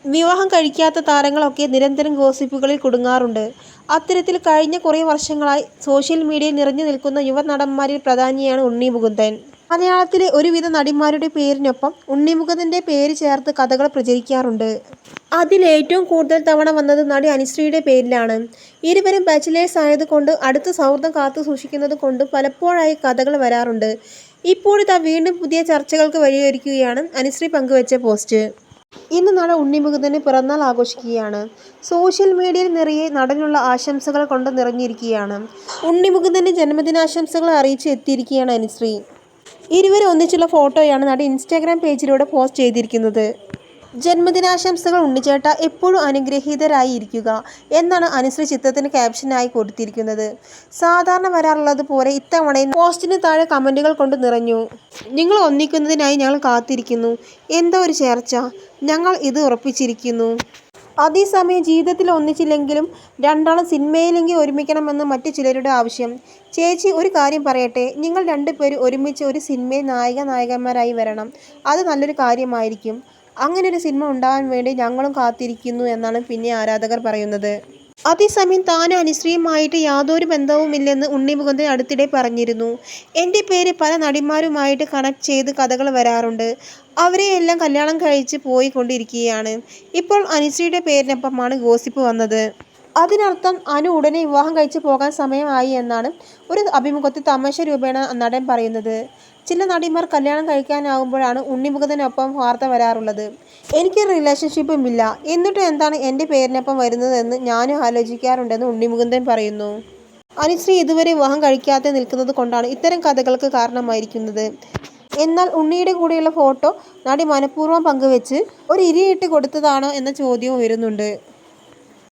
വിവാഹം കഴിക്കാത്ത താരങ്ങളൊക്കെ നിരന്തരം ഗോസിപ്പുകളിൽ കുടുങ്ങാറുണ്ട്. അത്തരത്തിൽ കഴിഞ്ഞ കുറേ വർഷങ്ങളായി സോഷ്യൽ മീഡിയയിൽ നിറഞ്ഞു നിൽക്കുന്ന യുവനടന്മാരിൽ പ്രധാനിയാണ് ഉണ്ണി മുകുന്ദൻ. മലയാളത്തിലെ ഒരുവിധ നടിമാരുടെ പേരിനൊപ്പം ഉണ്ണി മുകുന്ദന്റെ പേര് ചേർത്ത് കഥകൾ പ്രചരിക്കാറുണ്ട്. അതിൽ ഏറ്റവും കൂടുതൽ തവണ വന്നത് നടി അനുശ്രീയുടെ പേരിലാണ്. ഇരുവരും ബാച്ചിലേഴ്സ് ആയതുകൊണ്ടും അടുത്ത സൗഹൃദം കാത്തു സൂക്ഷിക്കുന്നത് കൊണ്ടും പലപ്പോഴായി കഥകൾ വരാറുണ്ട്. ഇപ്പോഴിതാ വീണ്ടും പുതിയ ചർച്ചകൾക്ക് വഴിയൊരുക്കുകയാണ് അനുശ്രീ പങ്കുവച്ച പോസ്റ്റ്. ഇന്ന് നടൻ ഉണ്ണി മുകുന്ദന് പിറന്നാൾ ആഘോഷിക്കുകയാണ്. സോഷ്യൽ മീഡിയയിൽ നിറയെ നടനുള്ള ആശംസകൾ കൊണ്ട് നിറഞ്ഞിരിക്കുകയാണ്. ഉണ്ണി മുകുന്ദന്റെ ജന്മദിനാശംസകൾ അറിയിച്ച് എത്തിയിരിക്കുകയാണ് അനുശ്രീ. ഇരുവരും ഒന്നിച്ചുള്ള ഫോട്ടോയാണ് നടി ഇൻസ്റ്റാഗ്രാം പേജിലൂടെ പോസ്റ്റ് ചെയ്തിരിക്കുന്നത്. ജന്മദിനാശംസകൾ ഉണ്ണിച്ചേട്ട, എപ്പോഴും അനുഗ്രഹീതരായി ഇരിക്കുക എന്നാണ് അനുശ്രീ ചിത്രത്തിന് ക്യാപ്ഷനായി കൊടുത്തിരിക്കുന്നത്. സാധാരണ വരാറുള്ളത് പോലെ ഇത്തവണയും പോസ്റ്റിന് താഴെ കമന്റുകൾ കൊണ്ട് നിറഞ്ഞു. നിങ്ങൾ ഒന്നിക്കുന്നതിനായി ഞങ്ങൾ കാത്തിരിക്കുന്നു. എന്താ ഒരു ചേർച്ച, ഞങ്ങൾ ഇത് ഉറപ്പിച്ചിരിക്കുന്നു. അതേസമയം ജീവിതത്തിൽ ഒന്നിച്ചില്ലെങ്കിലും രണ്ടാളും സിനിമയിലെങ്കിൽ ഒരുമിക്കണമെന്ന് മറ്റു ചിലരുടെ ആവശ്യം. ചേച്ചി ഒരു കാര്യം പറയട്ടെ, നിങ്ങൾ രണ്ടുപേരും ഒരുമിച്ച് ഒരു സിനിമയിൽ നായകന്മാരായി വരണം. അത് നല്ലൊരു കാര്യമായിരിക്കും. അങ്ങനൊരു സിനിമ ഉണ്ടാവാൻ വേണ്ടി ഞങ്ങളും കാത്തിരിക്കുന്നു എന്നാണ് പിന്നെ ആരാധകർ പറയുന്നത്. അതേസമയം താനും അനുശ്രീയുമായിട്ട് യാതൊരു ബന്ധവുമില്ലെന്ന് ഉണ്ണി മുകുന്ദൻ അടുത്തിടെ പറഞ്ഞിരുന്നു. എൻ്റെ പേര് പല നടിമാരുമായിട്ട് കണക്ട് ചെയ്ത് കഥകൾ വരാറുണ്ട്. അവരെയെല്ലാം കല്യാണം കഴിച്ച് പോയി കൊണ്ടിരിക്കുകയാണ്. ഇപ്പോൾ അനുശ്രീയുടെ പേരിനൊപ്പമാണ് ഗോസിപ്പ് വന്നത്. അതിനർത്ഥം അനു ഉടനെ വിവാഹം കഴിച്ച് പോകാൻ സമയമായി എന്നാണ് ഒരു അഭിമുഖത്തിൽ തമാശ രൂപേണ നടൻ പറയുന്നത്. ചില നടിമാർ കല്യാണം കഴിക്കാനാകുമ്പോഴാണ് ഉണ്ണി മുകുന്ദനൊപ്പം വാർത്ത വരാറുള്ളത്. എനിക്ക് റിലേഷൻഷിപ്പും ഇല്ല, എന്നിട്ടും എന്താണ് എൻ്റെ പേരിനൊപ്പം വരുന്നതെന്ന് ഞാനും ആലോചിക്കാറുണ്ടെന്ന് ഉണ്ണി മുകുന്ദൻ പറയുന്നു. അനുശ്രീ ഇതുവരെ വിവാഹം കഴിക്കാതെ നിൽക്കുന്നത് കൊണ്ടാണ് ഇത്തരം കഥകൾക്ക് കാരണമായിരിക്കുന്നത്. എന്നാൽ ഉണ്ണിയുടെ കൂടെയുള്ള ഫോട്ടോ നടി മനഃപൂർവ്വം പങ്കുവെച്ച് ഒരു ഇരയിട്ട് കൊടുത്തതാണോ എന്ന ചോദ്യവും ഉയരുന്നുണ്ട്.